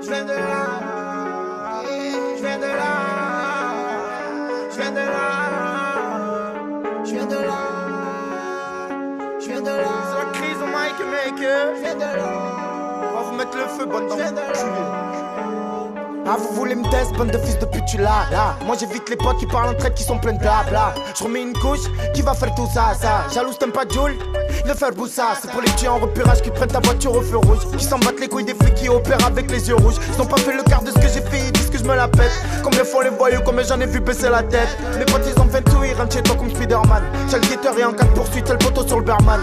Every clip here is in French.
Je viens de là, je viens de là, je viens de là, je viens de là, je viens de là. C'est la crise au mic, mec. Je viens de là. On va vous mettre le feu, bonne dent. Ah, vous voulez me tester, bande de fils de pute, tu là. Moi j'évite les potes qui parlent en traite, qui sont pleins de blabla. Je remets une couche, qui va faire tout ça, ça. Jalouse, t'aimes pas Joule, le faire boussa. C'est pour les petits en repérage qui prennent ta voiture au feu rouge, qui s'en battent les couilles des flics qui opèrent avec les yeux rouges. Ils n'ont pas fait le quart de ce que j'ai fait, ils disent que je me la pète. Combien font les voyous, combien j'en ai vu baisser la tête. Mes potes ils ont 20 sous, ils rentrent chez toi comme Spider-Man. J'ai le guetteur et en cas de poursuite, t'as le poteau sur le Berman.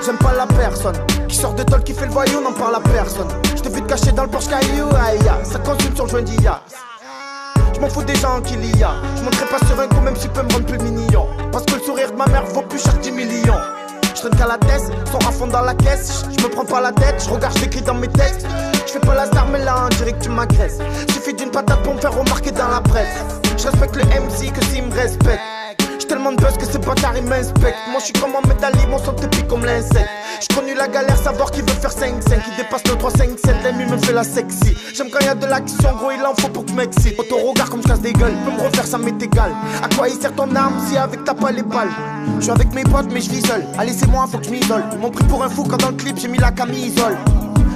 J'aime pas la personne qui sort de tôle, qui fait le voyou, n'en parle à personne. Je te vu te cacher dans le Porsche Caillou, aïe, ça consume sur le joint d'IA. Je m'en fous des gens qu'il y a. Je monterai pas sur un coup même s'il peut me rendre plus mignon. Parce que le sourire de ma mère vaut plus cher que 10 millions. Je traîne qu'à la tête, sont à fond dans la caisse. Je me prends pas la tête, je regarde, j'écris dans mes textes. Je fais pas la star mais là on dirait que tu m'agresses. Suffit d'une patate pour me faire remarquer dans la presse. Je respecte le MC que s'il me respecte. J'ai tellement de buzz que ces bâtards ils m'inspectent. Moi je suis comme un médaillé, mon son te pique comme l'insecte. J'ai connu la galère, savoir qui veut faire 5-5. Qui dépasse le 3-5-7, l'ennemi me fait la sexy. J'aime quand y'a de l'action, gros il en faut pour que je m'excite. Auto regard comme je casse des gueules, peux me refaire ça m'est égal. À quoi il sert ton arme si avec t'as pas les balles? Je suis avec mes potes mais je vis seul. Allez c'est moi, faut que je m'isole. Ils m'ont pris pour un fou quand dans le clip j'ai mis la camisole.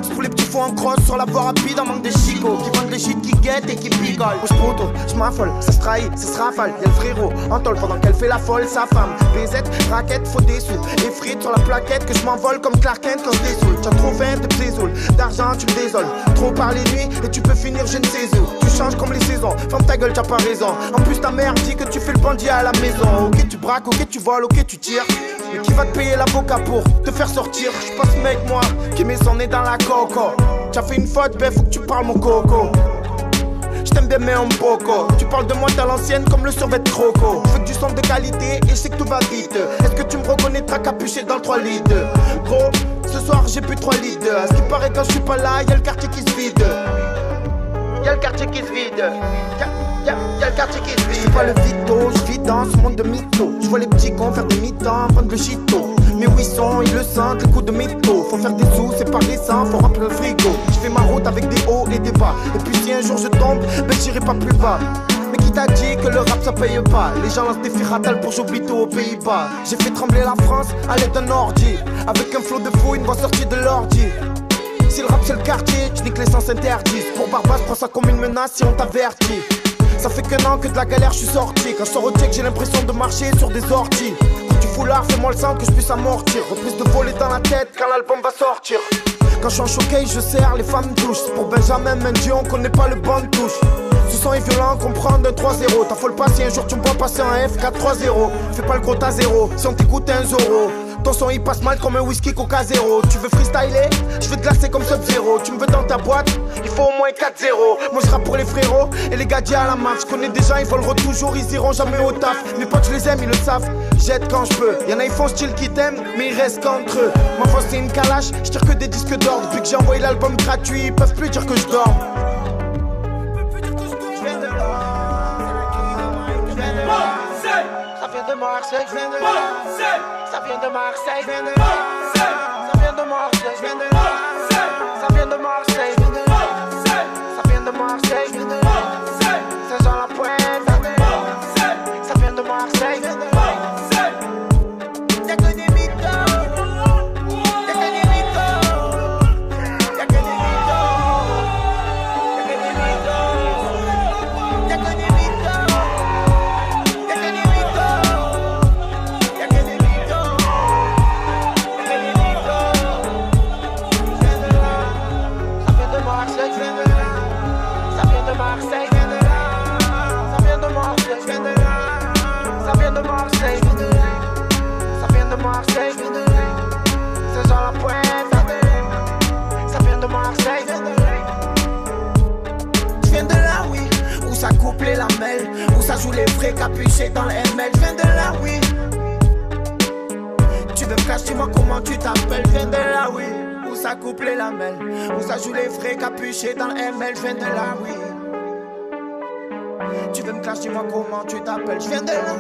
C'est pour les petits fous en crosse sur la voie rapide en manque de chicots. Qui vendent les shit, qui guettent et qui picolent. Moi j'poto, j'm'affole, ça se trahit, ça se rafale. Y'a le frérot en tôle pendant qu'elle fait la folle, sa femme. BZ, raquette, faut des sous. Et frites sur la plaquette que je m'envole comme Clark Kent quand je désoule. T'as trop faim, te désoule. D'argent, tu me désoles. Trop par les nuits et tu peux finir je ne sais où. Tu changes comme les saisons, ferme ta gueule, t'as pas raison. En plus ta mère dit que tu fais le bandit à la maison. Ok tu braques, ok tu voles, ok tu tires. Mais qui va te payer l'avocat pour te faire sortir? J'suis pas ce mec moi qui met son nez dans la coco. T'as fait une faute, ben faut que tu parles mon coco. J't'aime bien mais un poco. Tu parles de moi t'as l'ancienne comme le survêt de croco. J'veux que du son de qualité et je sais que tout va vite. Est-ce que tu me reconnaîtras capuché dans le 3 litres? Gros, ce soir j'ai bu 3 litres. À ce qui paraît quand je suis pas là, y'a le quartier qui se vide. Y'a le quartier qui se vide. Y'a le quartier qui se vide. J'fais pas le vito, j'vis dans ce monde de mythos. J'vois les petits cons faire des mi-temps, prendre le chito. Mais où ils sont, ils le sentent, les coups de métaux. Faut faire des sous, c'est pas récent, faut remplir le frigo. J'fais ma route avec des hauts et des bas. Et puis si un jour je tombe, ben j'irai pas plus bas. Mais qui t'a dit que le rap ça paye pas? Les gens lancent des firatales pour j'oublie tout aux Pays-Bas. J'ai fait trembler la France à l'aide d'un ordi. Avec un flot de fou, une voix sortie de l'ordi. Si le rap c'est le quartier, tu niques les sens interdits. Pour Barbas, prends ça comme une menace si on t'avertit. Ça fait qu'un an que de la galère je suis sorti. Quand je sors au check j'ai l'impression de marcher sur des orties. Coup du foulard, fais-moi le sang que je puisse amortir. Reprise de voler dans la tête quand l'album va sortir. Quand je suis en showcase je serre, les femmes touchent. C'est pour Benjamin Mendy, on connaît pas le bon de touche. Ce son est violent, comprend d'un 3-0. T'affole pas si un jour tu me vois passer en F4-3-0. Fais pas le gros à 0, si on t'écoute un Zoro. Ton son il passe mal comme un whisky Coca Zéro. Tu veux freestyler? Je vais te glacer comme Sub-Zero. Tu me veux dans ta boîte? Il faut au moins 4-0. Moi je rappe pour les frérots et les gadgets à la main. Je connais des gens, ils voleront toujours, ils iront jamais au taf. Mes potes je les aime, ils le savent, jette quand je peux. Y'en a ils font style qui t'aiment, mais ils restent qu'entre eux. Ma force c'est une calache, je tire que des disques d'or. Depuis que j'ai envoyé l'album gratuit, ils peuvent plus dire que je dors. Ça vient de Marseille, ça vient de Marseille, ça vient de Marseille, ça vient de Marseille, ça vient de Marseille, ça vient de Marseille, Saint-Jean-la-Pointe, ça vient de Marseille. Y'a que des mythos, y'a que des mythos, y'a que des mythos, y'a que des mythos, y'a que des mythos. Marseille, Saint-Jean-la-Pointe, ça vient de Marseille. Je viens de là, oui, où ça coupe les lamelles, où ça joue les vrais capuchés dans le ML. Je viens de là, oui. Tu veux me cacher, dis-moi comment tu t'appelles. Je viens de là, oui, où ça coupe les lamelles, où ça joue les vrais capuchés dans le ML. Je viens de là, oui. Tu veux me cacher, dis-moi comment tu t'appelles. Je viens de là.